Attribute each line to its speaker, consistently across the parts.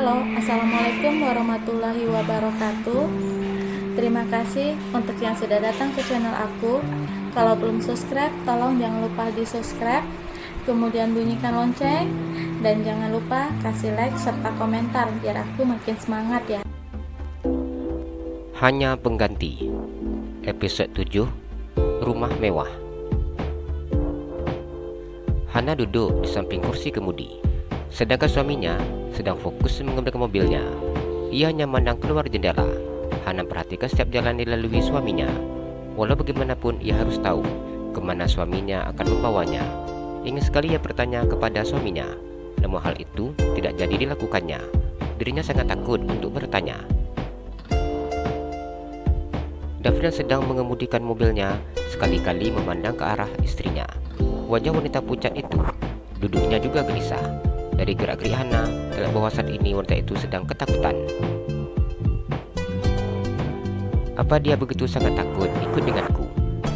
Speaker 1: Halo, Assalamualaikum warahmatullahi wabarakatuh. Terima kasih untuk yang sudah datang ke channel aku. Kalau belum subscribe, tolong jangan lupa di subscribe, kemudian bunyikan lonceng, dan jangan lupa kasih like serta komentar biar aku makin semangat ya.
Speaker 2: Hanya Pengganti, episode 7, Rumah Mewah. Hana duduk di samping kursi kemudi, sedangkan suaminya sedang fokus mengemudikan mobilnya. Ia hanya memandang keluar jendela. Hana perhatikan setiap jalan dilalui suaminya. Walau bagaimanapun ia harus tahu kemana suaminya akan membawanya. Ingin sekali ia bertanya kepada suaminya, namun hal itu tidak jadi dilakukannya. Dirinya sangat takut untuk bertanya. Davin sedang mengemudikan mobilnya, sekali-kali memandang ke arah istrinya. Wajah wanita pucat itu, duduknya juga gelisah. Dari gerak-gerik Hana, terlihat bahwa saat ini wanita itu sedang ketakutan. Apa dia begitu sangat takut ikut denganku?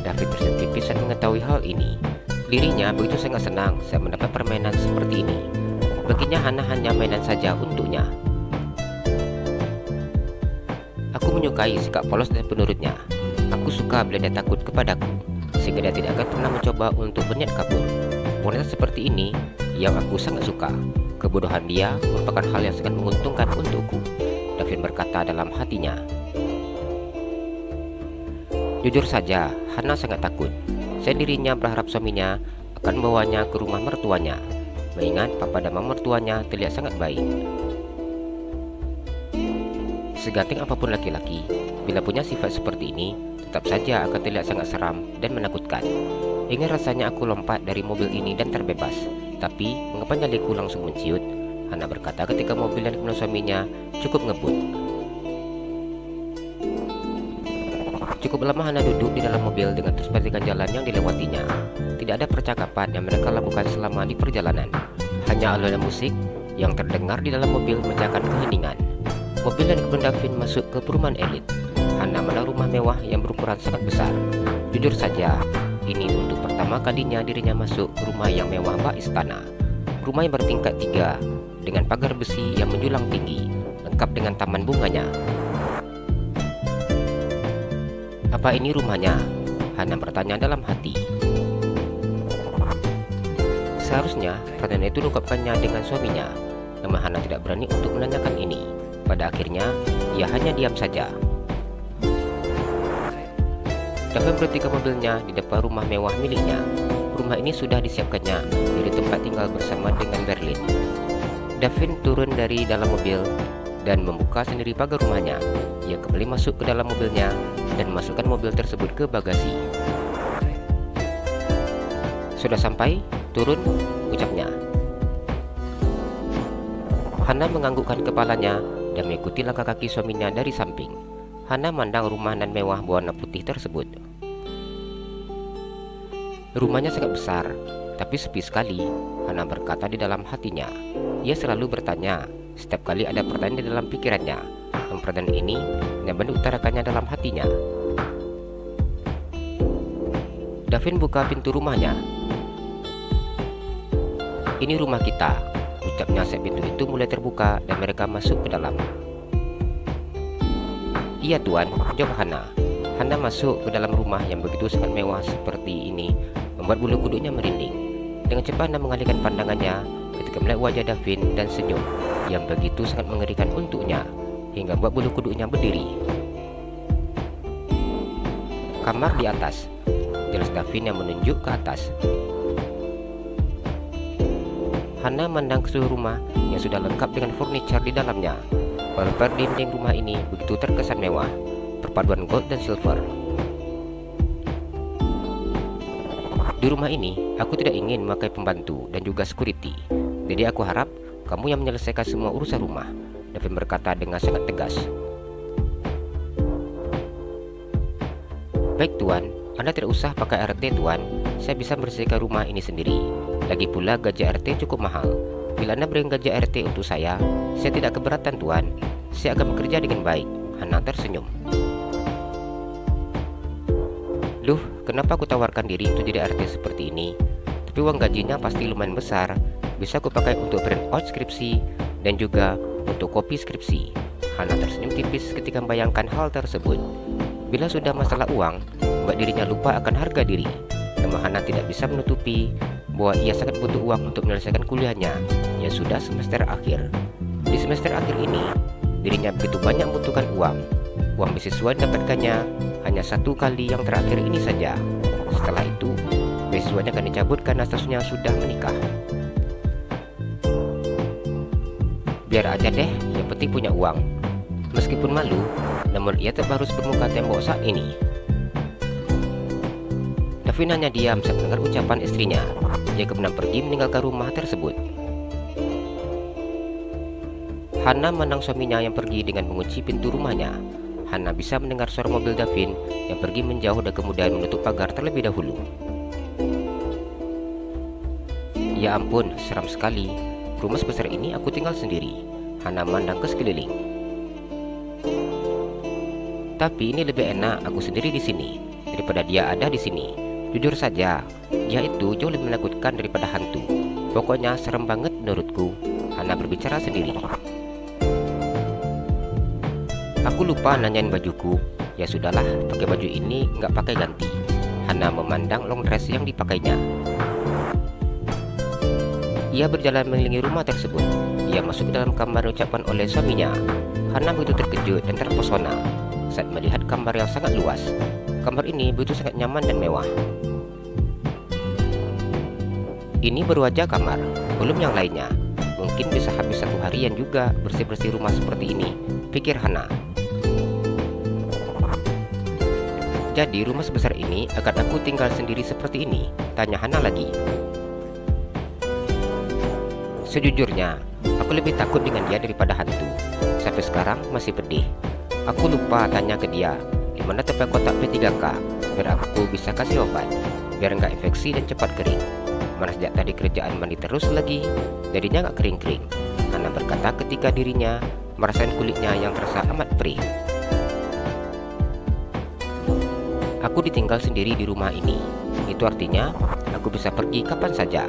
Speaker 2: David tersenyum tipis saat mengetahui hal ini. Dirinya begitu sangat senang saat mendapat permainan seperti ini. Baginya Hana hanya mainan saja untuknya. Aku menyukai sikap polos dan penurutnya. Aku suka bila dia takut kepadaku, sehingga dia tidak akan pernah mencoba untuk berniat kabur. Wanita seperti ini yang aku sangat suka. Kebodohan dia merupakan hal yang sangat menguntungkan untukku, Davin berkata dalam hatinya. Jujur saja, Hana sangat takut. Dirinya berharap suaminya akan membawanya ke rumah mertuanya, mengingat papa dan mama mertuanya terlihat sangat baik. Seganting apapun laki-laki, bila punya sifat seperti ini, tetap saja akan terlihat sangat seram dan menakutkan. Ingin rasanya aku lompat dari mobil ini dan terbebas. Tapi, mengapa nyaliku langsung menciut? Hana berkata ketika mobil dan kemudian suaminya cukup ngebut. Cukup lama Hana duduk di dalam mobil dengan terus perhatikan jalan yang dilewatinya. Tidak ada percakapan yang mereka lakukan selama di perjalanan. Hanya alunan musik yang terdengar di dalam mobil memecahkan keheningan. Mobil dan kemudian Davin masuk ke perumahan elit. Hana melihat rumah mewah yang berukuran sangat besar. Jujur saja, ini untuk pertama kalinya dirinya masuk ke rumah yang mewah bak istana. Rumah yang bertingkat 3 dengan pagar besi yang menjulang tinggi, lengkap dengan taman bunganya. Apa ini rumahnya? Hana bertanya dalam hati. Seharusnya pertanyaan itu diungkapkannya dengan suaminya, namun Hana tidak berani untuk menanyakan ini. Pada akhirnya, ia hanya diam saja. Davin berhenti ke mobilnya di depan rumah mewah miliknya. Rumah ini sudah disiapkannya dari tempat tinggal bersama dengan Berlin. Davin turun dari dalam mobil dan membuka sendiri pagar rumahnya. Ia kembali masuk ke dalam mobilnya dan memasukkan mobil tersebut ke bagasi. Sudah sampai? Turun, ucapnya. Hana menganggukkan kepalanya dan mengikuti langkah kaki suaminya dari samping. Hana memandang rumah nan mewah berwarna putih tersebut. Rumahnya sangat besar, tapi sepi sekali, Hana berkata di dalam hatinya. Ia selalu bertanya, setiap kali ada pertanyaan di dalam pikirannya. Dan pertanyaan ini yang diutarakannya dalam hatinya. Davin buka pintu rumahnya. Ini rumah kita, ucapnya saat pintu itu mulai terbuka dan mereka masuk ke dalam. Iya tuan, jawab Hana. Hana masuk ke dalam rumah yang begitu sangat mewah seperti ini, membuat bulu kuduknya merinding. Dengan cepat Hana mengalihkan pandangannya ketika melihat wajah Davin dan senyum yang begitu sangat mengerikan untuknya, hingga membuat bulu kuduknya berdiri. Kamar di atas, jelas Davin yang menunjuk ke atas. Hana memandang ke seluruh rumah yang sudah lengkap dengan furniture di dalamnya. Wallpaper dinding rumah ini begitu terkesan mewah, perpaduan gold dan silver. Di rumah ini, aku tidak ingin memakai pembantu dan juga security. Jadi aku harap kamu yang menyelesaikan semua urusan rumah, Davin berkata dengan sangat tegas. Baik tuan, Anda tidak usah pakai RT tuan. Saya bisa bersihkan rumah ini sendiri. Lagi pula gaji RT cukup mahal. Bila Anda beri gaji RT untuk saya tidak keberatan tuan. Saya akan bekerja dengan baik. Hana tersenyum. Duh, kenapa aku tawarkan diri untuk jadi RT seperti ini? Tapi uang gajinya pasti lumayan besar. Bisa aku pakai untuk print out skripsi dan juga fotokopi skripsi. Hana tersenyum tipis ketika membayangkan hal tersebut. Bila sudah masalah uang, membuat dirinya lupa akan harga diri. Namun Hana tidak bisa menutupi bahwa ia sangat butuh uang untuk menyelesaikan kuliahnya yang sudah semester akhir. Di semester akhir ini, dirinya begitu banyak membutuhkan uang. Uang beasiswa didapatkannya hanya 1 kali yang terakhir ini saja. Setelah itu, beasiswanya akan dicabut karena statusnya sudah menikah. Biar aja deh, yang penting punya uang. Meskipun malu, namun ia tetap harus bermuka tembok saat ini. Davin hanya diam saat mendengar ucapan istrinya. Dia kemudian pergi meninggalkan rumah tersebut. Hana menang suaminya yang pergi dengan mengunci pintu rumahnya. Hana bisa mendengar suara mobil Davin yang pergi menjauh dan kemudian menutup pagar terlebih dahulu. Ya ampun, seram sekali. Rumah sebesar ini aku tinggal sendiri. Hana memandang ke sekeliling. Tapi ini lebih enak aku sendiri di sini daripada dia ada di sini. Jujur saja, dia itu jauh lebih menakutkan daripada hantu. Pokoknya serem banget menurutku. Hana berbicara sendiri. Aku lupa nanyain bajuku. Ya sudahlah, pakai baju ini nggak pakai ganti. Hana memandang long dress yang dipakainya. Ia berjalan mengelilingi rumah tersebut. Ia masuk ke dalam kamar ucapan oleh suaminya. Hana begitu terkejut dan terpesona saat melihat kamar yang sangat luas. Kamar ini begitu sangat nyaman dan mewah. Ini baru aja kamar, belum yang lainnya. Mungkin bisa habis 1 harian juga bersih-bersih rumah seperti ini, pikir Hana. Jadi rumah sebesar ini akan aku tinggal sendiri seperti ini? Tanya Hana lagi. Sejujurnya, aku lebih takut dengan dia daripada hantu. Sampai sekarang masih pedih. Aku lupa tanya ke dia, di mana tempat kotak P3K, biar aku bisa kasih obat, biar nggak infeksi dan cepat kering. Mana sejak tadi kerjaan mandi terus lagi, jadinya nggak kering-kering. Hana berkata ketika dirinya merasakan kulitnya yang terasa amat perih. Aku ditinggal sendiri di rumah ini. Itu artinya aku bisa pergi kapan saja.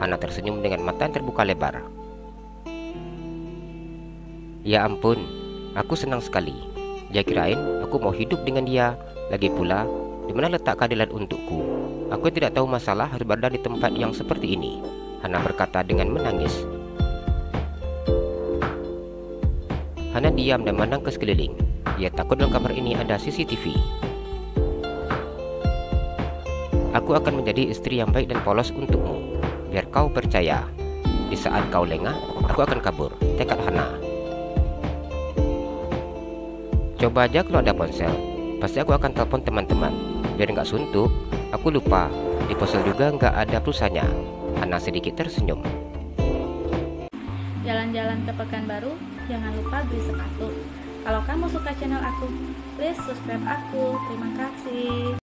Speaker 2: Hana tersenyum dengan mata yang terbuka lebar. Ya ampun, aku senang sekali. Dia kirain aku mau hidup dengan dia. Lagi pula, di mana letak keadilan untukku? Aku tidak tahu masalah harus berada di tempat yang seperti ini. Hana berkata dengan menangis. Hana diam dan memandang ke sekeliling. Dia takut dalam kamar ini ada CCTV. Aku akan menjadi istri yang baik dan polos untukmu. Biar kau percaya. Di saat kau lengah, aku akan kabur, tekad Hana. Coba aja kalau ada ponsel, pasti aku akan telepon teman-teman. Biar nggak suntuk, aku lupa, di ponsel juga nggak ada pulsanya. Hana sedikit tersenyum.
Speaker 1: Jalan-jalan ke Pekanbaru, jangan lupa beli sepatu. Kalau kamu suka channel aku, please subscribe aku. Terima kasih.